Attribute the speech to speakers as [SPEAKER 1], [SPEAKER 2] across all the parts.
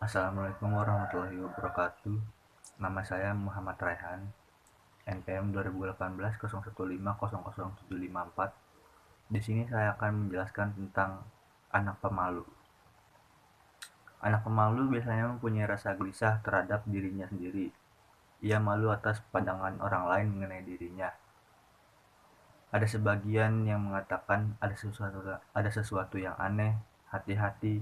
[SPEAKER 1] Assalamualaikum warahmatullahi wabarakatuh. Nama saya Muhammad Raihan, NPM 2018 01500754. Di sini saya akan menjelaskan tentang anak pemalu. Anak pemalu biasanya mempunyai rasa gelisah terhadap dirinya sendiri. Ia malu atas pandangan orang lain mengenai dirinya. Ada sebagian yang mengatakan ada sesuatu yang aneh, hati-hati,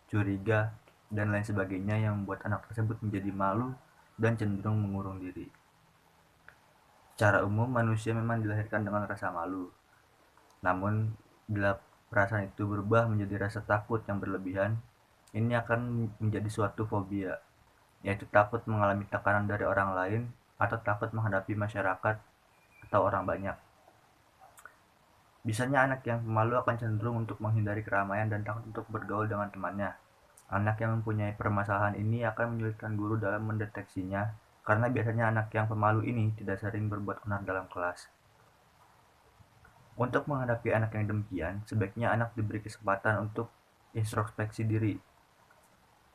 [SPEAKER 1] curiga, dan lain sebagainya yang membuat anak tersebut menjadi malu dan cenderung mengurung diri. Secara umum, manusia memang dilahirkan dengan rasa malu. Namun, bila perasaan itu berubah menjadi rasa takut yang berlebihan, ini akan menjadi suatu fobia, yaitu takut mengalami tekanan dari orang lain atau takut menghadapi masyarakat atau orang banyak. Biasanya anak yang pemalu akan cenderung untuk menghindari keramaian dan takut untuk bergaul dengan temannya. Anak yang mempunyai permasalahan ini akan menyulitkan guru dalam mendeteksinya, karena biasanya anak yang pemalu ini tidak sering berbuat onar dalam kelas. Untuk menghadapi anak yang demikian, sebaiknya anak diberi kesempatan untuk introspeksi diri,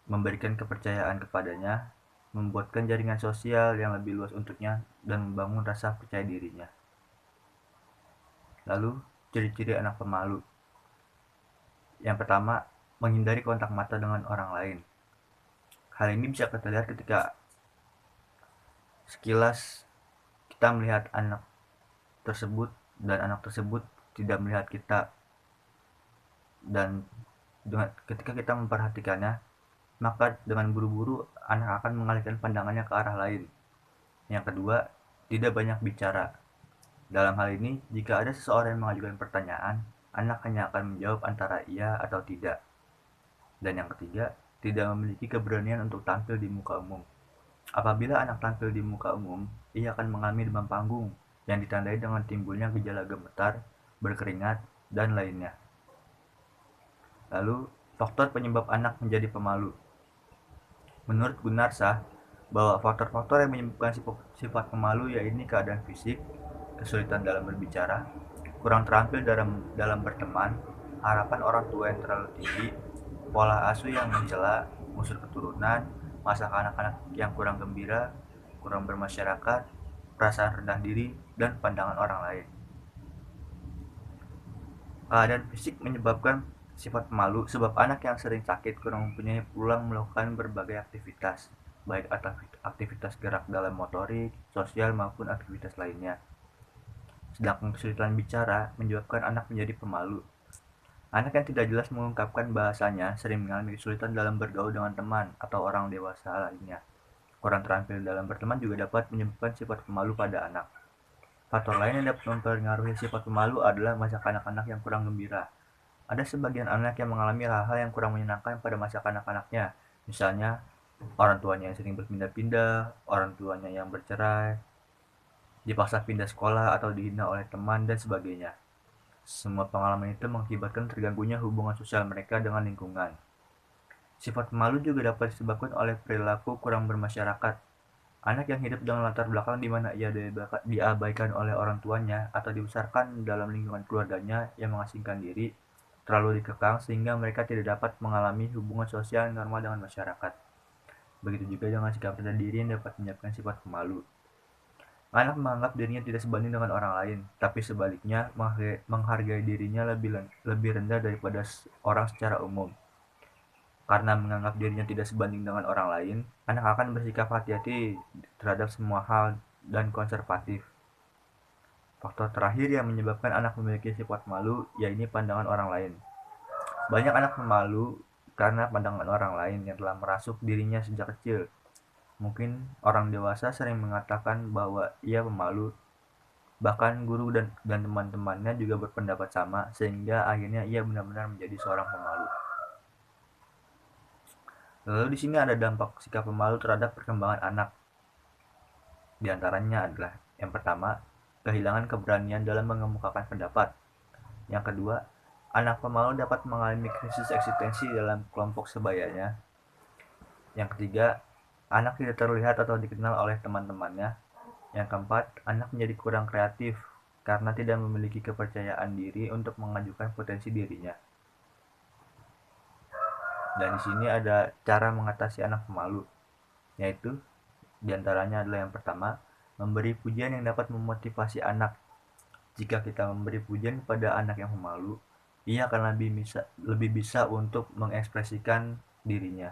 [SPEAKER 1] memberikan kepercayaan kepadanya, membuatkan jaringan sosial yang lebih luas untuknya, dan membangun rasa percaya dirinya. Lalu, ciri-ciri anak pemalu. Yang pertama, menghindari kontak mata dengan orang lain. Hal ini bisa kita lihat ketika sekilas kita melihat anak tersebut dan anak tersebut tidak melihat kita, dan ketika kita memperhatikannya, maka dengan buru-buru anak akan mengalihkan pandangannya ke arah lain. Yang kedua, tidak banyak bicara. Dalam hal ini, jika ada seseorang yang mengajukan pertanyaan, anak hanya akan menjawab antara iya atau tidak. Dan yang ketiga, tidak memiliki keberanian untuk tampil di muka umum. Apabila anak tampil di muka umum, ia akan mengalami demam panggung yang ditandai dengan timbulnya gejala gemetar, berkeringat, dan lainnya. Lalu, faktor penyebab anak menjadi pemalu. Menurut Gunnarsah, bahwa faktor-faktor yang menyebabkan sifat pemalu yaitu keadaan fisik, kesulitan dalam berbicara, kurang terampil dalam berteman, harapan orang tua yang terlalu tinggi, pola asuh yang mencela, unsur keturunan, masa kanak-kanak yang kurang gembira, kurang bermasyarakat, perasaan rendah diri, dan pandangan orang lain. Keadaan fisik menyebabkan sifat pemalu sebab anak yang sering sakit kurang mempunyai peluang melakukan berbagai aktivitas, baik aktivitas gerak dalam motorik, sosial maupun aktivitas lainnya. Sedangkan kesulitan bicara menyebabkan anak menjadi pemalu. Anak yang tidak jelas mengungkapkan bahasanya sering mengalami kesulitan dalam bergaul dengan teman atau orang dewasa lainnya. Kurang terampil dalam berteman juga dapat menyebabkan sifat pemalu pada anak. Faktor lain yang dapat mempengaruhi sifat pemalu adalah masa kanak-kanak yang kurang gembira. Ada sebagian anak yang mengalami hal-hal yang kurang menyenangkan pada masa kanak-kanaknya. Misalnya, orang tuanya yang sering berpindah-pindah, orang tuanya yang bercerai, dipaksa pindah sekolah atau dihina oleh teman, dan sebagainya. Semua pengalaman itu mengakibatkan terganggunya hubungan sosial mereka dengan lingkungan. Sifat pemalu juga dapat disebabkan oleh perilaku kurang bermasyarakat. Anak yang hidup dengan latar belakang di mana ia diabaikan oleh orang tuanya atau dibesarkan dalam lingkungan keluarganya yang mengasingkan diri, terlalu dikekang sehingga mereka tidak dapat mengalami hubungan sosial yang normal dengan masyarakat. Begitu juga dengan sikap rendah diri yang dapat menyebabkan sifat pemalu. Anak menganggap dirinya tidak sebanding dengan orang lain, tapi sebaliknya menghargai dirinya lebih rendah daripada orang secara umum. Karena menganggap dirinya tidak sebanding dengan orang lain, anak akan bersikap hati-hati terhadap semua hal dan konservatif. Faktor terakhir yang menyebabkan anak memiliki sifat malu yaitu pandangan orang lain. Banyak anak pemalu karena pandangan orang lain yang telah merasuk dirinya sejak kecil. Mungkin orang dewasa sering mengatakan bahwa ia pemalu, bahkan guru dan teman-temannya juga berpendapat sama, sehingga akhirnya ia benar-benar menjadi seorang pemalu. Lalu di sini ada dampak sikap pemalu terhadap perkembangan anak. Di antaranya adalah yang pertama, kehilangan keberanian dalam mengemukakan pendapat. Yang kedua, anak pemalu dapat mengalami krisis eksistensi dalam kelompok sebayanya. Yang ketiga, anak tidak terlihat atau dikenal oleh teman-temannya. Yang keempat, anak menjadi kurang kreatif karena tidak memiliki kepercayaan diri untuk mengajukan potensi dirinya. Dan di sini ada cara mengatasi anak pemalu, yaitu diantaranya adalah yang pertama, memberi pujian yang dapat memotivasi anak. Jika kita memberi pujian kepada anak yang pemalu, ia akan lebih bisa untuk mengekspresikan dirinya.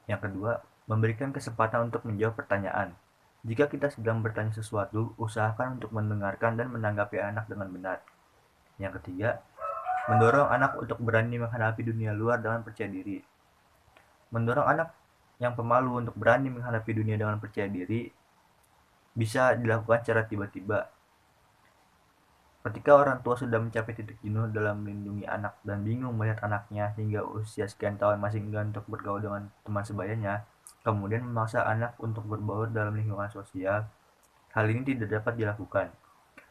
[SPEAKER 1] Yang kedua, memberikan kesempatan untuk menjawab pertanyaan. Jika kita sedang bertanya sesuatu, usahakan untuk mendengarkan dan menanggapi anak dengan benar. Yang ketiga, mendorong anak untuk berani menghadapi dunia luar dengan percaya diri. Mendorong anak yang pemalu untuk berani menghadapi dunia dengan percaya diri bisa dilakukan secara tiba-tiba. Ketika orang tua sudah mencapai titik jenuh dalam melindungi anak dan bingung melihat anaknya hingga usia sekian tahun masih enggan untuk bergaul dengan teman sebayanya, kemudian memaksa anak untuk berbaur dalam lingkungan sosial, hal ini tidak dapat dilakukan.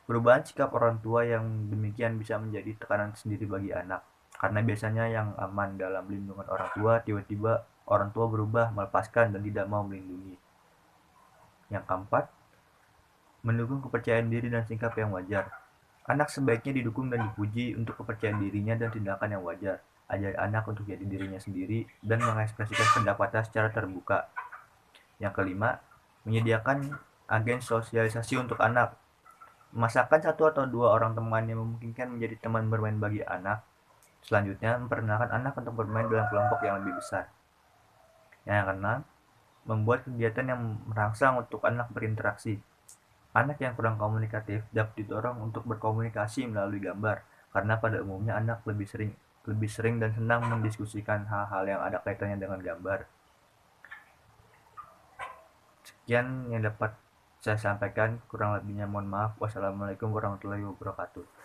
[SPEAKER 1] Perubahan sikap orang tua yang demikian bisa menjadi tekanan sendiri bagi anak, karena biasanya yang aman dalam lindungan orang tua, tiba-tiba orang tua berubah, melepaskan, dan tidak mau melindungi. Yang keempat, mendukung kepercayaan diri dan sikap yang wajar. Anak sebaiknya didukung dan dipuji untuk kepercayaan dirinya dan tindakan yang wajar. Ajari anak untuk jadi dirinya sendiri dan mengekspresikan pendapatnya secara terbuka. Yang kelima, menyediakan agen sosialisasi untuk anak. Memasakkan satu atau dua orang teman yang memungkinkan menjadi teman bermain bagi anak. Selanjutnya, memperkenalkan anak untuk bermain dalam kelompok yang lebih besar. Yang keenam, membuat kegiatan yang merangsang untuk anak berinteraksi. Anak yang kurang komunikatif dapat didorong untuk berkomunikasi melalui gambar, karena pada umumnya anak lebih sering dan senang mendiskusikan hal-hal yang ada kaitannya dengan gambar. Sekian yang dapat saya sampaikan, kurang lebihnya mohon maaf. Wassalamualaikum warahmatullahi wabarakatuh.